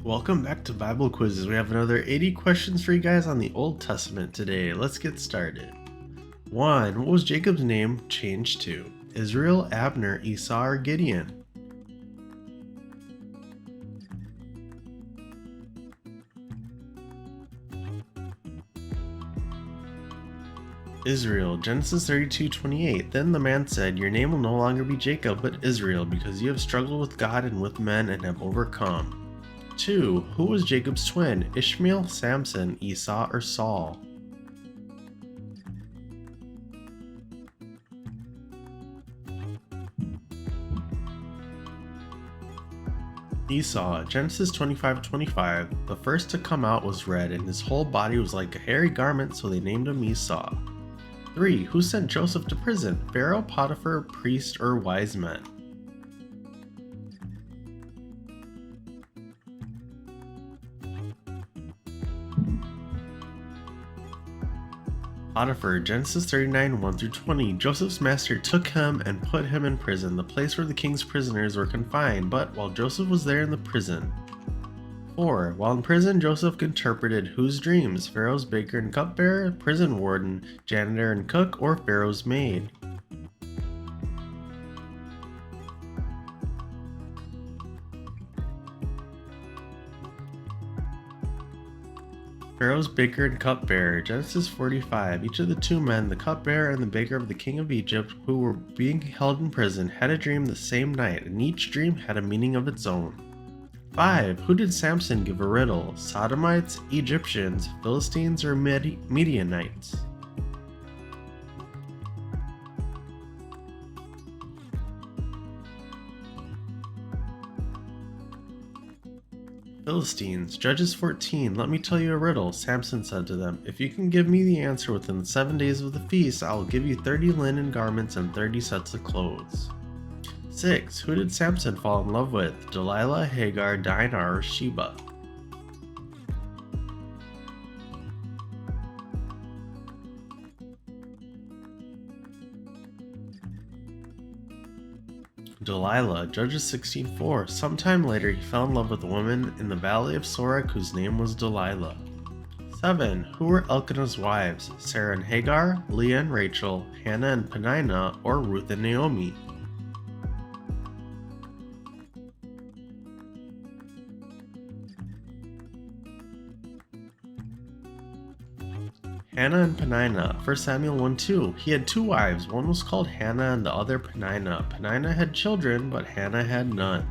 Welcome back to Bible Quizzes. We have another 80 questions for you guys on the Old Testament today. Let's get started. 1. What was Jacob's name changed to? Israel, Abner, Esau, or Gideon? Israel, Genesis 32:28. Then the man said, "Your name will no longer be Jacob, but Israel, because you have struggled with God and with men and have overcome." 2. Who was Jacob's twin? Ishmael, Samson, Esau, or Saul? Esau, Genesis 25:25. The first to come out was red, and his whole body was like a hairy garment, so they named him Esau. 3. Who sent Joseph to prison? Pharaoh, Potiphar, priest, or wise men? Potiphar, Genesis 39:1-20. Joseph's master took him and put him in prison, the place where the king's prisoners were confined, but while Joseph was there in the prison. 4. While in prison, Joseph interpreted whose dreams? Pharaoh's baker and cupbearer, prison warden, janitor and cook, or Pharaoh's maid? Pharaoh's baker and cupbearer, Genesis 45. Each of the two men, the cupbearer and the baker of the king of Egypt, who were being held in prison, had a dream the same night, and each dream had a meaning of its own. 5. Who did Samson give a riddle? Sodomites, Egyptians, Philistines, or Midianites? Philistines, Judges 14. Let me tell you a riddle. Samson said to them, "If you can give me the answer within 7 days of the feast, I will give you 30 linen garments and 30 sets of clothes." 6. Who did Samson fall in love with? Delilah, Hagar, Dinah, or Sheba? Delilah, Judges 16:4. Sometime later, he fell in love with a woman in the valley of Sorek whose name was Delilah. 7. Who were Elkanah's wives? Sarah and Hagar, Leah and Rachel, Hannah and Peninnah, or Ruth and Naomi? Hannah and Peninnah, 1 Samuel 1:2. He had two wives, one was called Hannah and the other Peninnah. Peninnah had children, but Hannah had none.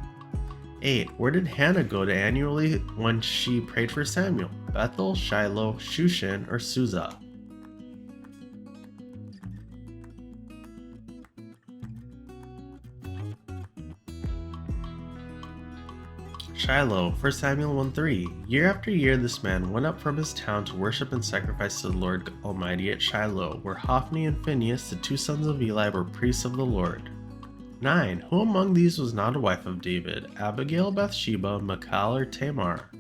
8. Where did Hannah go to annually when she prayed for Samuel? Bethel, Shiloh, Shushan, or Susa? Shiloh, 1 Samuel 1:3. Year after year this man went up from his town to worship and sacrifice to the Lord Almighty at Shiloh, where Hophni and Phinehas, the two sons of Eli, were priests of the Lord. 9. Who among these was not a wife of David? Abigail, Bathsheba, Michal, or Tamar?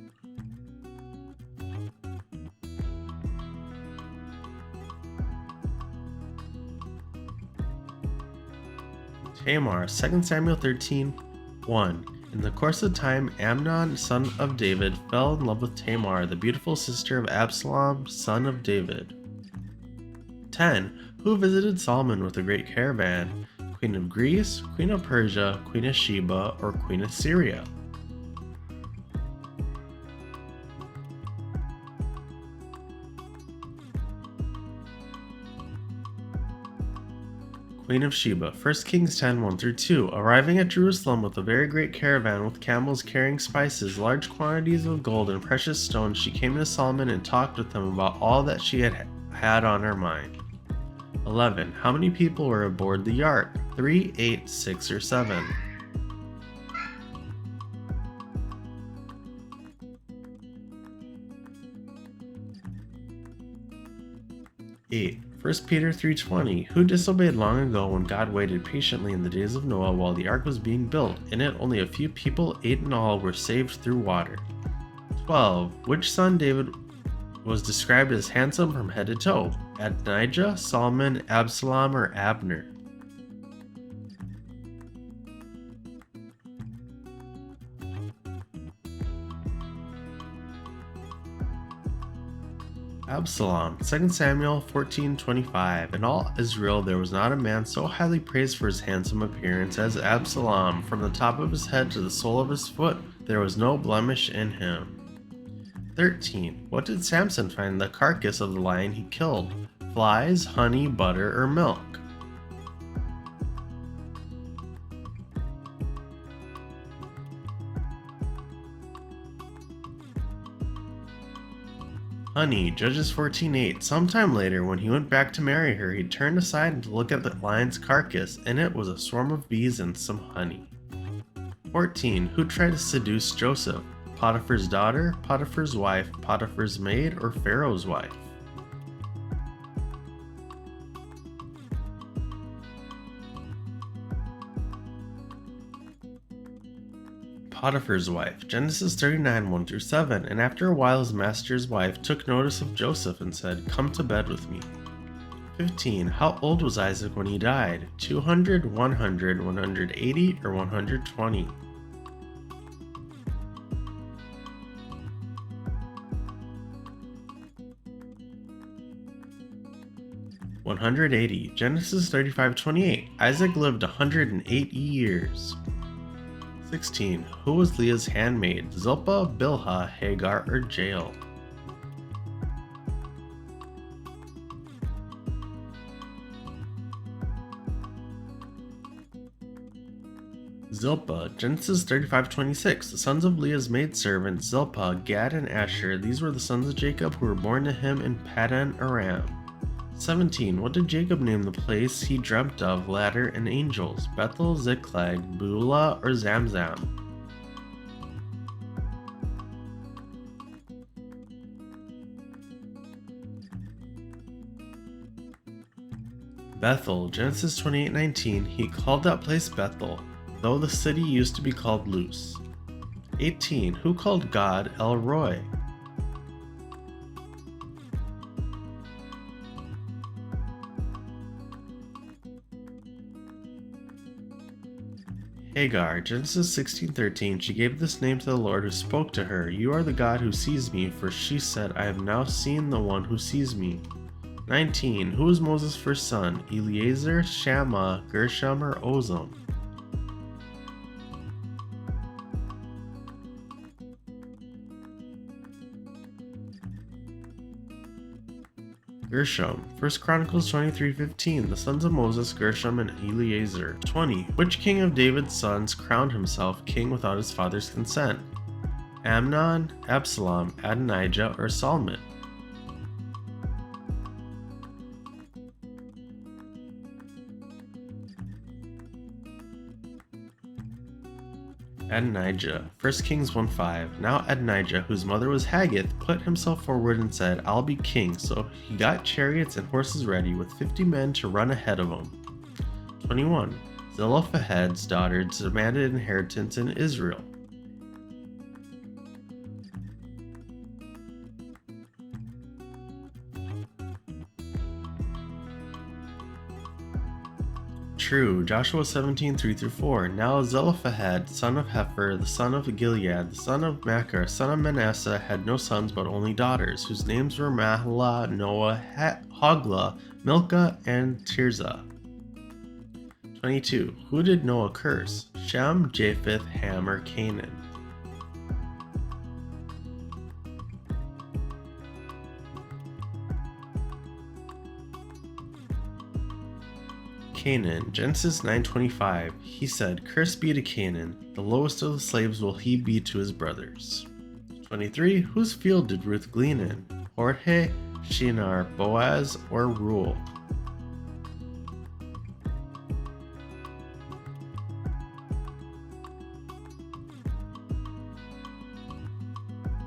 Tamar, 2 Samuel 13:1. In the course of time, Amnon, son of David, fell in love with Tamar, the beautiful sister of Absalom, son of David. 10. Who visited Solomon with a great caravan? Queen of Greece, Queen of Persia, Queen of Sheba, or Queen of Syria? Queen of Sheba, 1 Kings 10:1-2. Arriving at Jerusalem with a very great caravan with camels carrying spices, large quantities of gold, and precious stones, she came to Solomon and talked with him about all that she had on her mind. 11. How many people were aboard the ark? 3, 8, 6, or 7? 8. 1 Peter 3:20. Who disobeyed long ago when God waited patiently in the days of Noah while the ark was being built? In it only a few people, 8 in all, were saved through water. 12. Which son David was described as handsome from head to toe? Adonijah, Solomon, Absalom, or Abner? Absalom, 2 Samuel 14:25. In all Israel there was not a man so highly praised for his handsome appearance as Absalom. From the top of his head to the sole of his foot, there was no blemish in him. 13. What did Samson find in the carcass of the lion he killed? Flies, honey, butter, or milk? Honey, Judges 14:8. Sometime later, when he went back to marry her, he turned aside to look at the lion's carcass, and it was a swarm of bees and some honey. 14. Who tried to seduce Joseph? Potiphar's daughter, Potiphar's wife, Potiphar's maid, or Pharaoh's wife? Potiphar's wife, Genesis 39, 1-7. And after a while his master's wife took notice of Joseph and said, "Come to bed with me." 15. How old was Isaac when he died? 200, 100, 180, or 120? 180. Genesis 35:28. Isaac lived 180 years. 16. Who was Leah's handmaid? Zilpah, Bilhah, Hagar, or Jael? Zilpah, Genesis 35:26. The sons of Leah's maidservants, Zilpah, Gad, and Asher. These were the sons of Jacob who were born to him in Paddan Aram. 17. What did Jacob name the place he dreamt of, ladder, and angels? Bethel, Ziklag, Beulah, or Zamzam? Bethel, Genesis 28:19. He called that place Bethel, though the city used to be called Luz. 18. Who called God El Roi? Hagar, Genesis 16:13. She gave this name to the Lord who spoke to her. "You are the God who sees me," for she said, "I have now seen the one who sees me." 19. Who was Moses' first son? Eliezer, Shammah, Gershom, or Ozam? Gershom. 1 Chronicles 23:15. The sons of Moses, Gershom and Eliezer. 20. Which king of David's sons crowned himself king without his father's consent? Amnon, Absalom, Adonijah, or Solomon? Adonijah. 1 Kings 1:5. Now Adonijah, whose mother was Haggith, put himself forward and said, "I'll be king." So he got chariots and horses ready with 50 men to run ahead of him. 21. Zelophehad's daughter demanded inheritance in Israel. True. Joshua 17:3-4. Now Zelophehad, son of Hepher, the son of Gilead, the son of Machir, son of Manasseh, had no sons but only daughters, whose names were Mahlah, Noah, Hoglah, Milcah, and Tirzah. 22. Who did Noah curse? Shem, Japheth, Ham, or Canaan? Canaan, Genesis 9:25. He said, "Cursed be to Canaan, the lowest of the slaves will he be to his brothers." 23. Whose field did Ruth glean in? Jorge, Shinar, Boaz, or Reuel?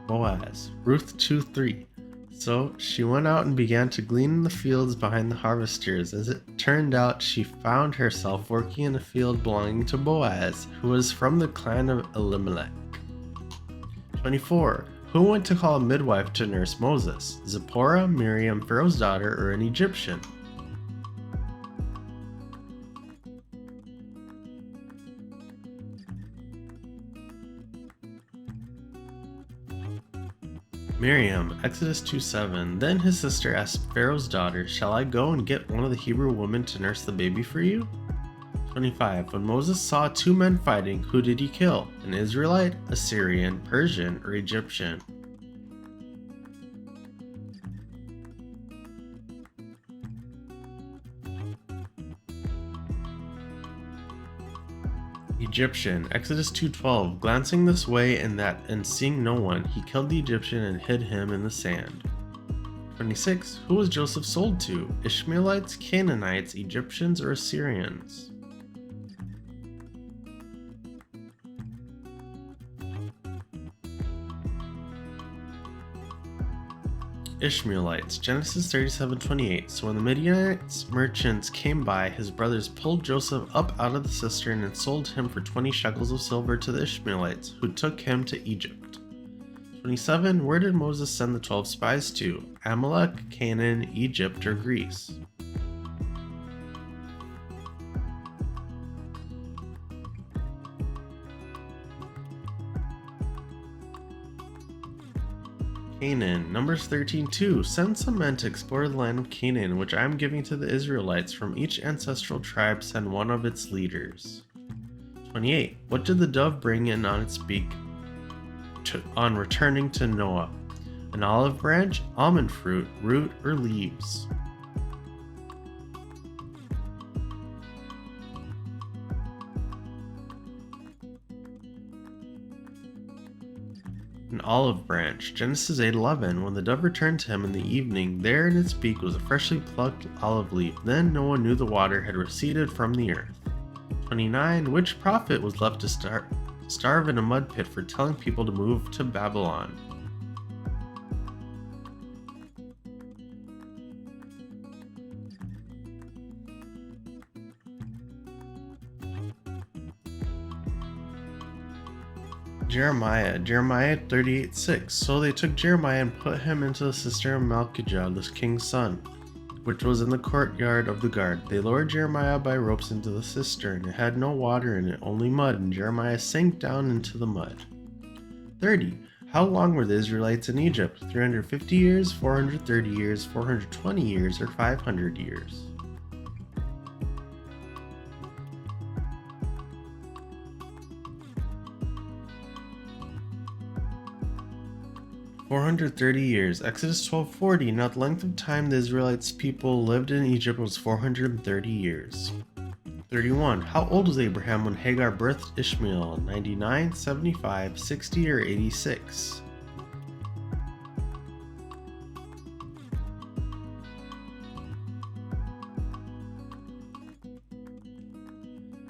Boaz. Ruth 2:3. So she went out and began to glean in the fields behind the harvesters. As it turned out, she found herself working in a field belonging to Boaz, who was from the clan of Elimelech. 24. Who went to call a midwife to nurse Moses? Zipporah, Miriam, Pharaoh's daughter, or an Egyptian? Miriam, Exodus 2:7. Then his sister asked Pharaoh's daughter, "Shall I go and get one of the Hebrew women to nurse the baby for you?" 25. When Moses saw two men fighting, who did he kill? An Israelite, a Syrian, Persian, or Egyptian? Egyptian, Exodus 2:12. Glancing this way and that and seeing no one, he killed the Egyptian and hid him in the sand. 26. Who was Joseph sold to? Ishmaelites, Canaanites, Egyptians, or Assyrians? Ishmaelites, Genesis 37:28. So when the Midianites merchants came by, his brothers pulled Joseph up out of the cistern and sold him for 20 shekels of silver to the Ishmaelites, who took him to Egypt. 27. Where did Moses send the 12 spies to? Amalek, Canaan, Egypt, or Greece? Canaan, Numbers 13:2. Send some men to explore the land of Canaan, which I am giving to the Israelites. From each ancestral tribe send one of its leaders. 28. What did the dove bring in on its beak on returning to Noah? An olive branch, almond fruit, root, or leaves? An olive branch, Genesis 8:11. When the dove returned to him in the evening, there in its beak was a freshly plucked olive leaf. Then Noah knew the water had receded from the earth. 29. Which prophet was left to starve in a mud pit for telling people to move to Babylon? Jeremiah, Jeremiah 38:6. So they took Jeremiah and put him into the cistern of Malchijah, the king's son, which was in the courtyard of the guard. They lowered Jeremiah by ropes into the cistern. It had no water in it, only mud, and Jeremiah sank down into the mud. 30. How long were the Israelites in Egypt? 350 years, 430 years, 420 years, or 500 years? 430 years. Exodus 12:40. Now the length of time the Israelites people lived in Egypt was 430 years. 31. How old was Abraham when Hagar birthed Ishmael? 99, 75, 60, or 86?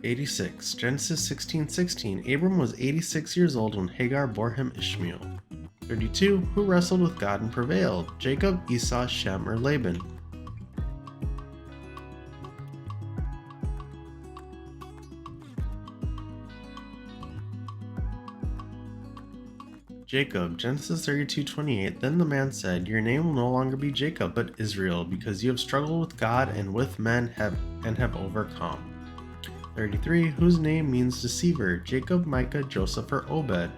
'86. Genesis 16:16. Abram was 86 years old when Hagar bore him Ishmael. 32. Who wrestled with God and prevailed? Jacob, Esau, Shem, or Laban? Jacob, Genesis 32:28. Then the man said, "Your name will no longer be Jacob, but Israel, because you have struggled with God and with men and have overcome." 33. Whose name means deceiver? Jacob, Micah, Joseph, or Obed?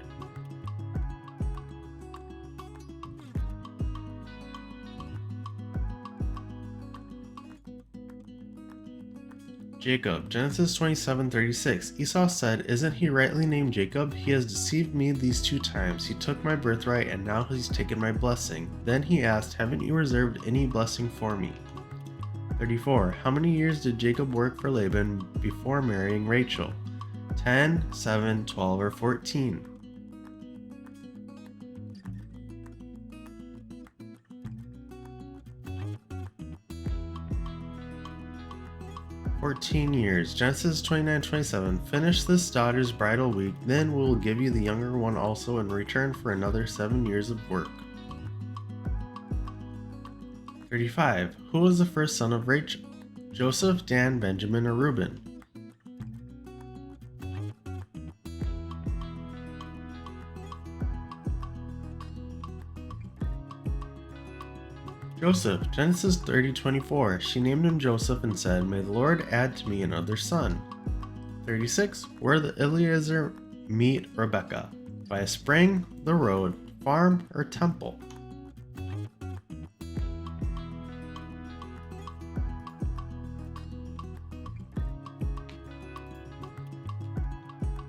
Jacob, Genesis 27:36. Esau said, "Isn't he rightly named Jacob? He has deceived me these 2 times. He took my birthright and now he's taken my blessing." Then he asked, "Haven't you reserved any blessing for me?" 34. How many years did Jacob work for Laban before marrying Rachel? 10, 7, 12, or 14? 14 years. Genesis 29:27. Finish this daughter's bridal week, then we will give you the younger one also in return for another 7 years of work. 35. Who was the first son of Rachel? Joseph, Dan, Benjamin, or Reuben? Joseph, Genesis 30:24. She named him Joseph and said, "May the Lord add to me another son." 36. Where did Eliezer meet Rebekah? By a spring, the road, farm, or temple?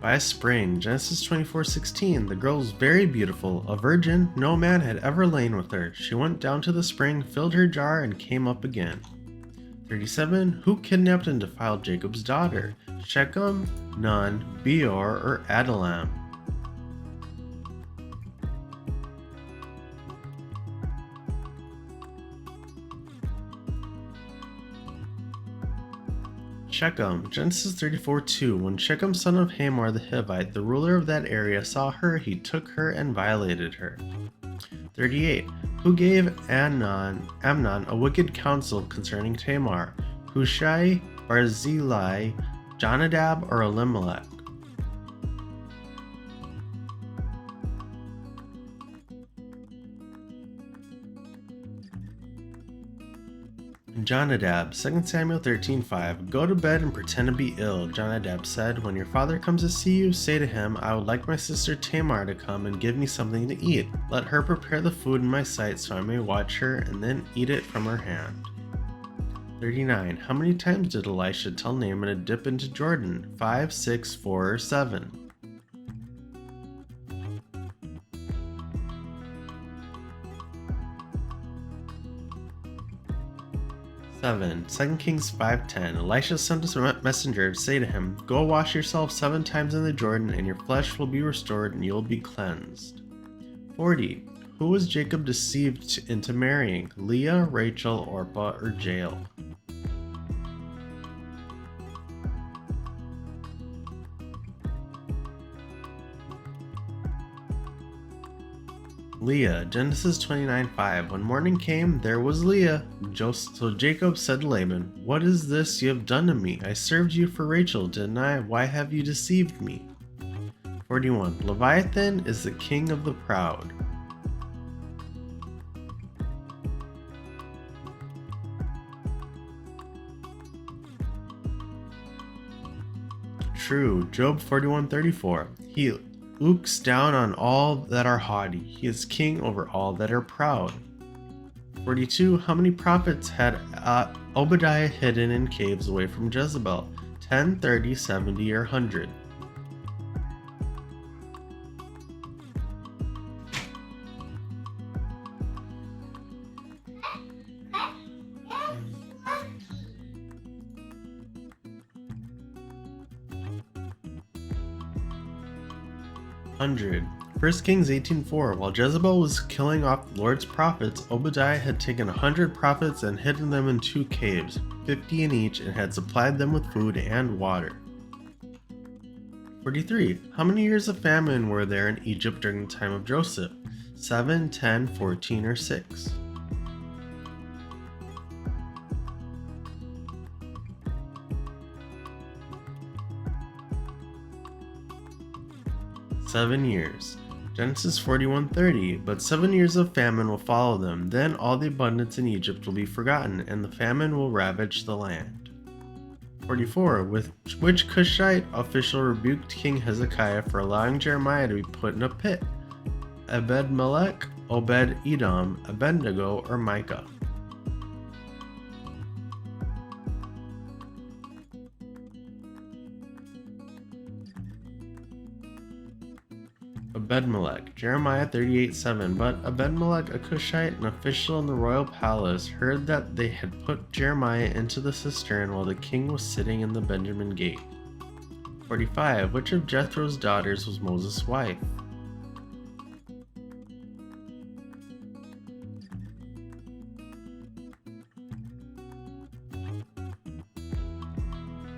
By a spring, Genesis 24:16, the girl was very beautiful, a virgin, no man had ever lain with her. She went down to the spring, filled her jar, and came up again. 37. Who kidnapped and defiled Jacob's daughter? Shechem, Nun, Beor, or Adullam? Shechem, Genesis 34:2. When Shechem, son of Hamor the Hivite, the ruler of that area, saw her, he took her and violated her. 38. Who gave Amnon a wicked counsel concerning Tamar? Hushai, Barzillai, Jonadab, or Elimelech? Jonadab, 2 Samuel 13:5. Go to bed and pretend to be ill, Jonadab said. When your father comes to see you, say to him, I would like my sister Tamar to come and give me something to eat. Let her prepare the food in my sight so I may watch her and then eat it from her hand. 39. How many times did Elisha tell Naaman to dip into Jordan? 5, 6, 4, or 7? 7. 2 Kings 5:10. Elisha sent a messenger to say to him, Go wash yourself 7 times in the Jordan, and your flesh will be restored, and you will be cleansed. 40. Who was Jacob deceived into marrying? Leah, Rachel, Orpah, or Jael? Leah, Genesis 29:5. When morning came, there was Leah. So Jacob said to Laban, What is this you have done to me? I served you for Rachel, didn't I? Why have you deceived me? 41. Leviathan is the king of the proud. True, Job 41:34. He looks down on all that are haughty. He is king over all that are proud. 42. How many prophets had Obadiah hidden in caves away from Jezebel? 10, 30, 70, or 100? First Kings 18:4. While Jezebel was killing off the Lord's prophets, Obadiah had taken 100 prophets and hidden them in 2 caves, 50 in each, and had supplied them with food and water. 43. How many years of famine were there in Egypt during the time of Joseph? 7, 10, 14, or 6? 7 years. Genesis 41:30. But 7 years of famine will follow them. Then all the abundance in Egypt will be forgotten, and the famine will ravage the land. 44. With which Cushite official rebuked King Hezekiah for allowing Jeremiah to be put in a pit? Ebed-Melech, Obed-Edom, Abednego, or Micah? Ebed-Melech, Jeremiah 38:7. But Ebed-Melech, a Cushite, an official in the royal palace, heard that they had put Jeremiah into the cistern while the king was sitting in the Benjamin gate. 45. Which of Jethro's daughters was Moses' wife?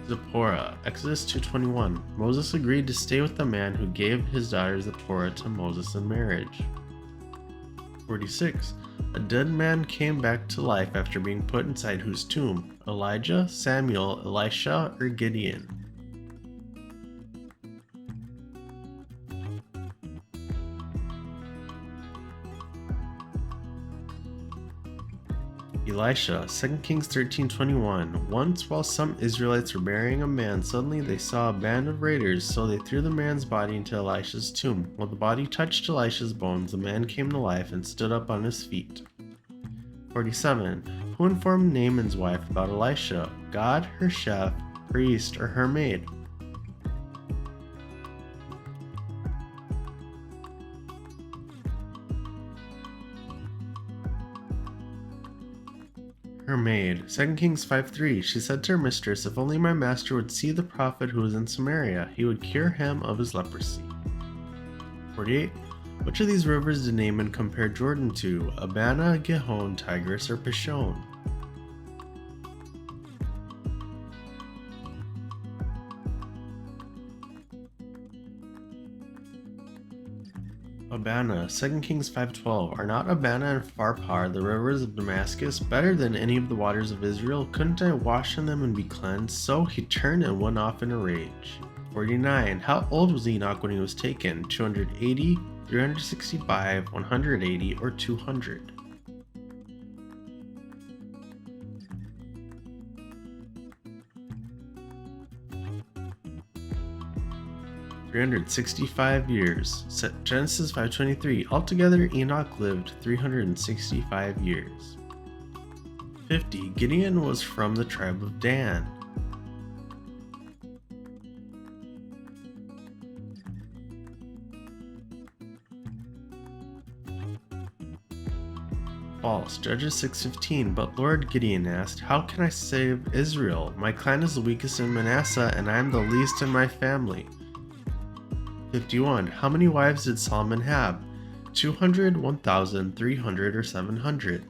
Zipporah, Exodus 2:21. Moses agreed to stay with the man who gave his daughter Zipporah to Moses in marriage. 46. A dead man came back to life after being put inside whose tomb? Elijah, Samuel, Elisha, or Gideon? Elisha, 2 Kings 13:21. Once while some Israelites were burying a man, suddenly they saw a band of raiders, so they threw the man's body into Elisha's tomb. While the body touched Elisha's bones, the man came to life and stood up on his feet. 47. Who informed Naaman's wife about Elisha? God, her chef, priest, or her maid? Her maid, 2 Kings 5:3, she said to her mistress, "If only my master would see the prophet who is in Samaria, he would cure him of his leprosy." 48. Which of these rivers did Naaman compare Jordan to? Abana, Gihon, Tigris, or Pishon? Abana, 2 Kings 5:12. Are not Abana and Pharpar, the rivers of Damascus, better than any of the waters of Israel? Couldn't I wash in them and be cleansed? So he turned and went off in a rage. 49. How old was Enoch when he was taken? 280, 365, 180, or 200? 365 years. Genesis 5:23. Altogether, Enoch lived 365 years. 50. Gideon was from the tribe of Dan. False. Judges 6:15. But Lord, Gideon asked, "How can I save Israel? My clan is the weakest in Manasseh, and I am the least in my family." 51. How many wives did Solomon have? 200, 1,000, 300, or 700?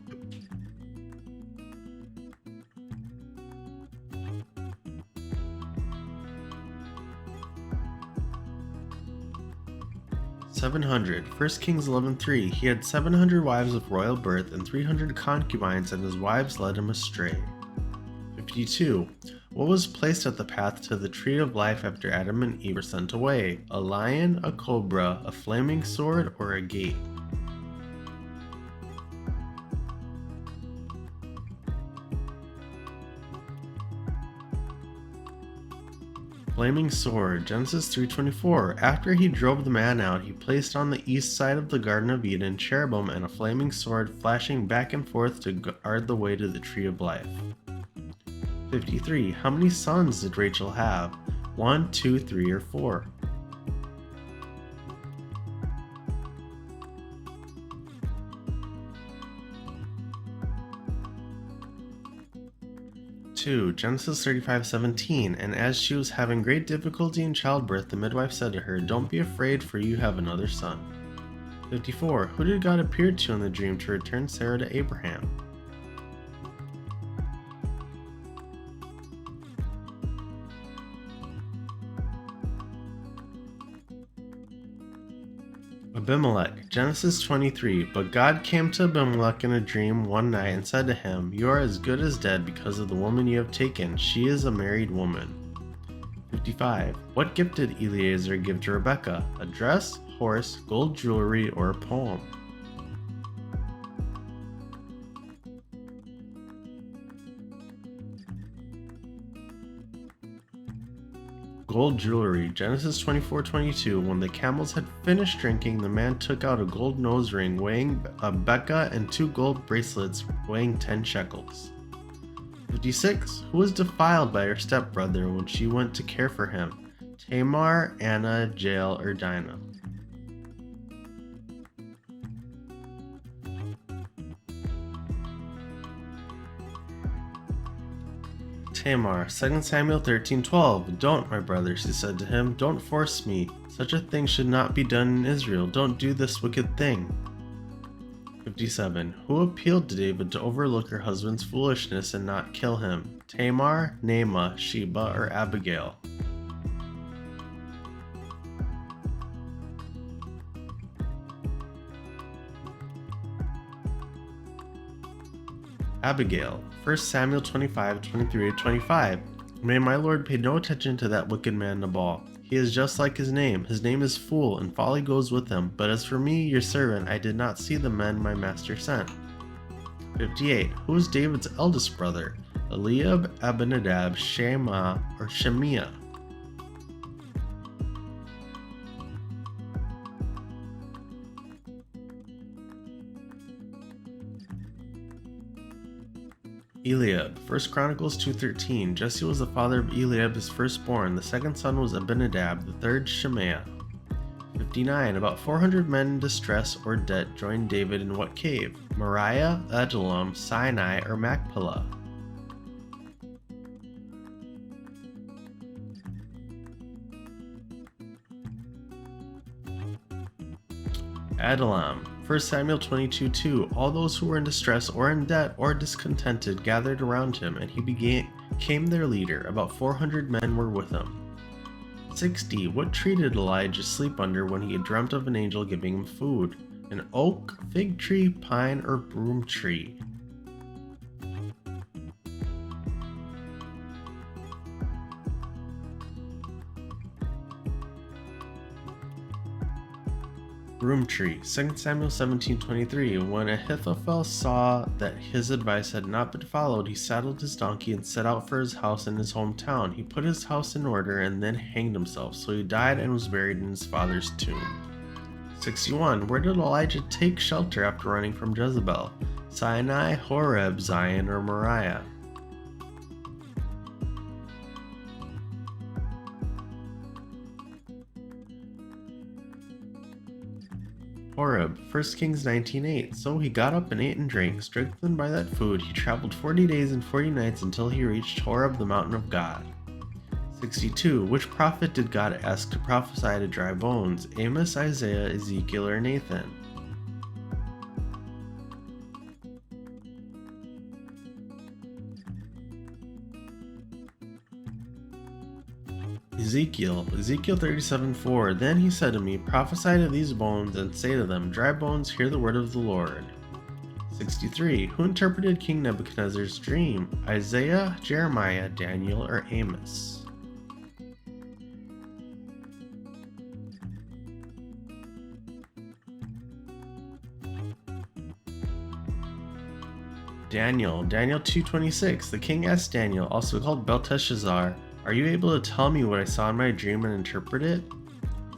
700. 1 Kings 11:3. He had 700 wives of royal birth and 300 concubines, and his wives led him astray. 52. What was placed at the path to the tree of life after Adam and Eve were sent away? A lion, a cobra, a flaming sword, or a gate? Flaming sword. Genesis 3:24. After he drove the man out, he placed on the east side of the Garden of Eden cherubim and a flaming sword flashing back and forth to guard the way to the tree of life. 53. How many sons did Rachel have? 1, 2, 3, or 4? 2. Genesis 35:17. And as she was having great difficulty in childbirth, the midwife said to her, "Don't be afraid, for you have another son." 54. Who did God appear to in the dream to return Sarah to Abraham? Abimelech. Genesis 23. But God came to Abimelech in a dream one night and said to him, "You are as good as dead because of the woman you have taken. She is a married woman." 55. What gift did Eliezer give to Rebekah? A dress, horse, gold jewelry, or a poem? Gold jewelry. Genesis 24:22. When the camels had finished drinking, the man took out a gold nose ring weighing a beka and 2 gold bracelets weighing 10 shekels. 56. Who was defiled by her stepbrother when she went to care for him? Tamar, Anna, Jael, or Dinah? Tamar. 2 Samuel 13:12. Don't, my brother, she said to him. Don't force me. Such a thing should not be done in Israel. Don't do this wicked thing. 57. Who appealed to David to overlook her husband's foolishness and not kill him? Tamar, Naamah, Sheba, or Abigail? Abigail. 1 Samuel 25:23-25. May my lord pay no attention to that wicked man Nabal. He is just like his name. His name is Fool, and folly goes with him. But as for me, your servant, I did not see the men my master sent. 58. Who is David's eldest brother? Eliab, Abinadab, Shema, or Shemiah? Eliab. 1 Chronicles 2:13. Jesse was the father of Eliab, his firstborn. The second son was Abinadab, the third Shemaiah. 59. About 400 men in distress or debt joined David in what cave? Moriah, Adullam, Sinai, or Machpelah? Adullam. 1 Samuel 22:2. All those who were in distress or in debt or discontented gathered around him, and he became their leader. About 400 men were with him. 60. What tree did Elijah sleep under when he had dreamt of an angel giving him food? An oak, fig tree, pine, or broom tree? Broom tree. 2 Samuel 17:23. When Ahithophel saw that his advice had not been followed, he saddled his donkey and set out for his house in his hometown. He put his house in order and then hanged himself, so he died and was buried in his father's tomb. 61. Where did Elijah take shelter after running from Jezebel? Sinai, Horeb, Zion, or Moriah? Horeb. 1 Kings 19:8. So he got up and ate and drank. Strengthened by that food, he traveled 40 days and 40 nights until he reached Horeb, the mountain of God. 62. Which prophet did God ask to prophesy to dry bones? Amos, Isaiah, Ezekiel, or Nathan? Ezekiel 37:4. Then he said to me, prophesy to these bones and say to them, dry bones, hear the word of the Lord. 63. Who interpreted King Nebuchadnezzar's dream? Isaiah, Jeremiah, Daniel, or Amos? Daniel 2:26. The king asked Daniel, also called Belteshazzar, are you able to tell me what I saw in my dream and interpret it?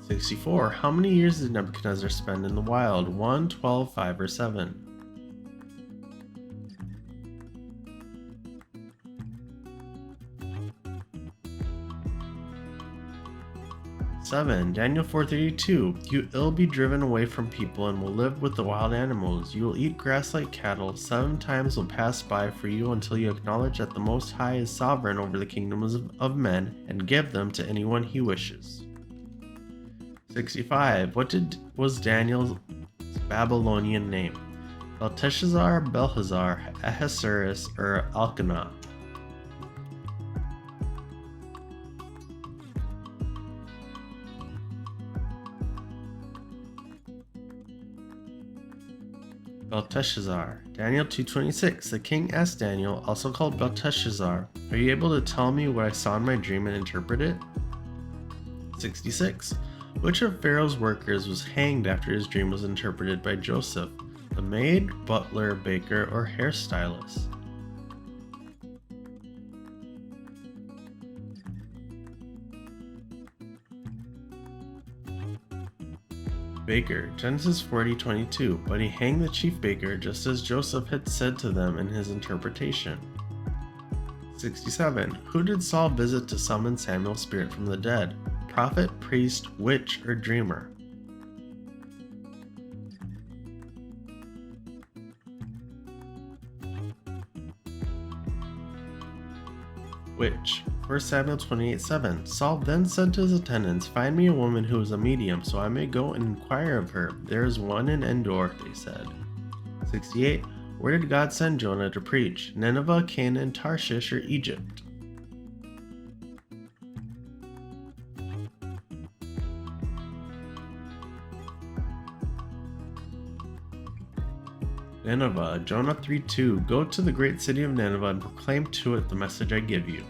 64. How many years did Nebuchadnezzar spend in the wild? 1, 12, 5, or 7? 7. Daniel 4:32. You will be driven away from people and will live with the wild animals. You will eat grass like cattle. 7 times will pass by for you until you acknowledge that the Most High is sovereign over the kingdoms of men and give them to anyone he wishes. 65. What was Daniel's Babylonian name? Belteshazzar, Belhazar, Ahasuerus, or Elkanah? Belteshazzar. Daniel 2:26. The king asked Daniel, also called Belteshazzar, are you able to tell me what I saw in my dream and interpret it? 66. Which of Pharaoh's workers was hanged after his dream was interpreted by Joseph? The maid, butler, baker, or hairstylist? Baker. Genesis 40:22. But he hanged the chief baker just as Joseph had said to them in his interpretation. 67. Who did Saul visit to summon Samuel's spirit from the dead? Prophet, priest, witch, or dreamer? Witch. 1 Samuel 28:7. Saul then said to his attendants, find me a woman who is a medium, so I may go and inquire of her. There is one in Endor, they said. 68. Where did God send Jonah to preach? Nineveh, Canaan, Tarshish, or Egypt? Nineveh. Jonah 3:2. Go to the great city of Nineveh and proclaim to it the message I give you.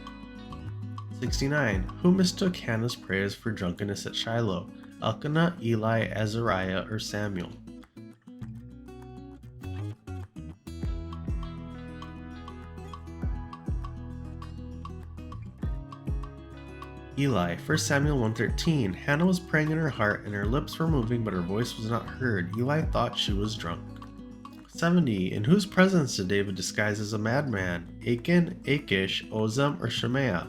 69. Who mistook Hannah's prayers for drunkenness at Shiloh? Elkanah, Eli, Azariah, or Samuel? Eli. 1 Samuel 1:13. Hannah was praying in her heart, and her lips were moving, but her voice was not heard. Eli thought she was drunk. 70. In whose presence did David disguise as a madman? Achan, Achish, Ozem, or Shemaiah?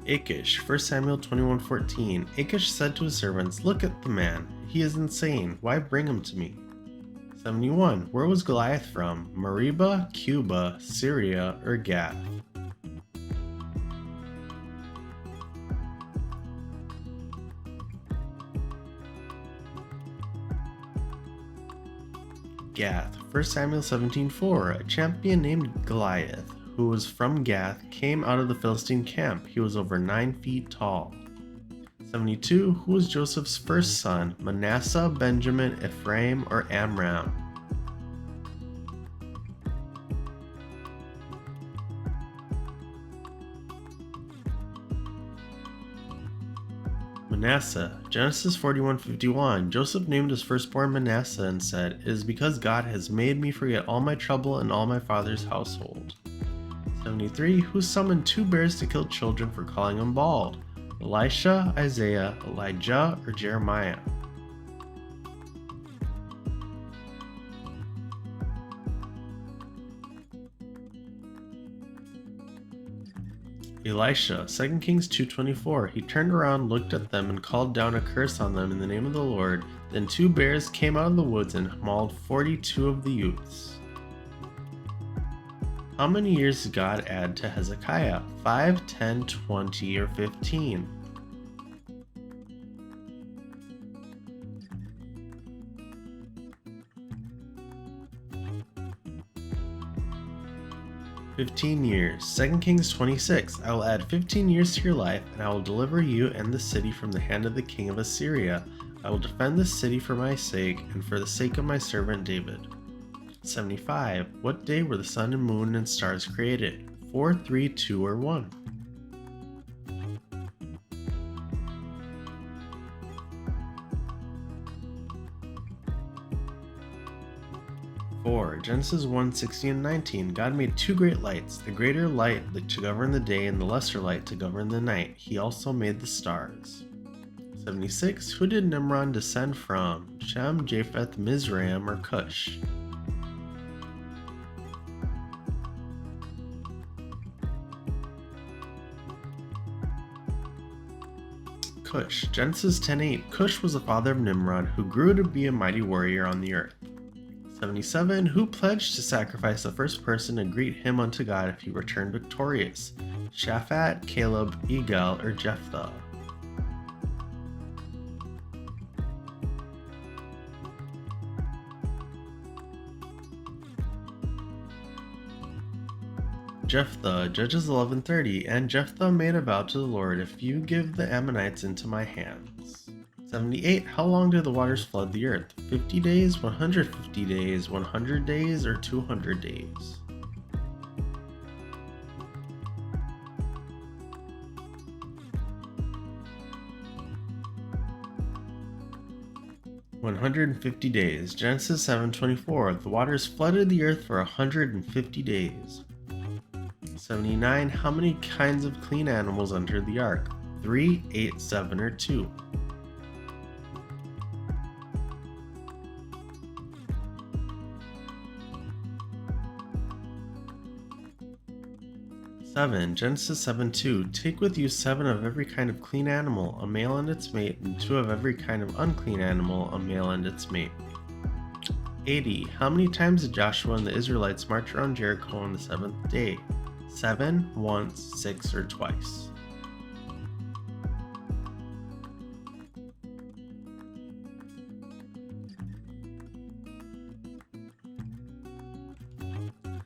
Achish, 1 Samuel 21:14. Achish said to his servants, "Look at the man. He is insane. Why bring him to me?" 71. Where was Goliath from? Meribah, Cuba, Syria, or Gath? Gath, 1 Samuel 17:4. A champion named Goliath, who was from Gath, came out of the Philistine camp. He was over 9 feet tall. 72. Who was Joseph's first son? Manasseh, Benjamin, Ephraim, or Amram? Manasseh. Genesis 41:51. Joseph named his firstborn Manasseh and said, "It is because God has made me forget all my trouble and all my father's household." 73. Who summoned 2 bears to kill children for calling them bald? Elisha, Isaiah, Elijah, or Jeremiah? Elisha, 2 Kings 2:24. He turned around, looked at them, and called down a curse on them in the name of the Lord. Then 2 bears came out of the woods and mauled 42 of the youths. How many years did God add to Hezekiah? 5, 10, 20, or 15? "15 years. 2 Kings 26. I will add 15 years to your life, and I will deliver you and the city from the hand of the king of Assyria. I will defend this city for my sake, and for the sake of my servant David." 75. What day were the sun and moon and stars created? 4, 3, 2, or 1? 4. Genesis 1:16 and 19. God made 2 great lights, the greater light to govern the day and the lesser light to govern the night. He also made the stars. 76. Who did Nimrod descend from? Shem, Japheth, Mizraim, or Cush? Cush. Genesis 10:8. Cush was the father of Nimrod, who grew to be a mighty warrior on the earth. 77. Who pledged to sacrifice the first person and greet him unto God if he returned victorious? Shaphat, Caleb, Egal, or Jephthah? Jephthah. Judges 11:30. And Jephthah made a vow to the Lord, "If you give the Ammonites into my hands." 78. How long did the waters flood the earth? 50 days, 150 days, 100 days, or 200 days? "150 days. Genesis 7:24. The waters flooded the earth for 150 days. 79. How many kinds of clean animals entered the ark? 3, 8, 7, or 2? 7. Genesis 7:2. Take with you 7 of every kind of clean animal, a male and its mate, and 2 of every kind of unclean animal, a male and its mate. 80. How many times did Joshua and the Israelites march around Jericho on the 7th day? 7, once, 6, or twice?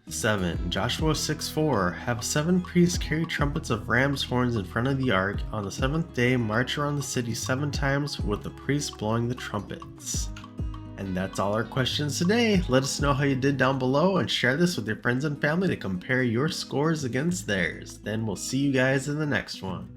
7. Joshua 6:4. Have 7 priests carry trumpets of ram's horns in front of the ark. On the 7th day, march around the city 7 times with the priests blowing the trumpets. And that's all our questions today. Let us know how you did down below and share this with your friends and family to compare your scores against theirs. Then we'll see you guys in the next one.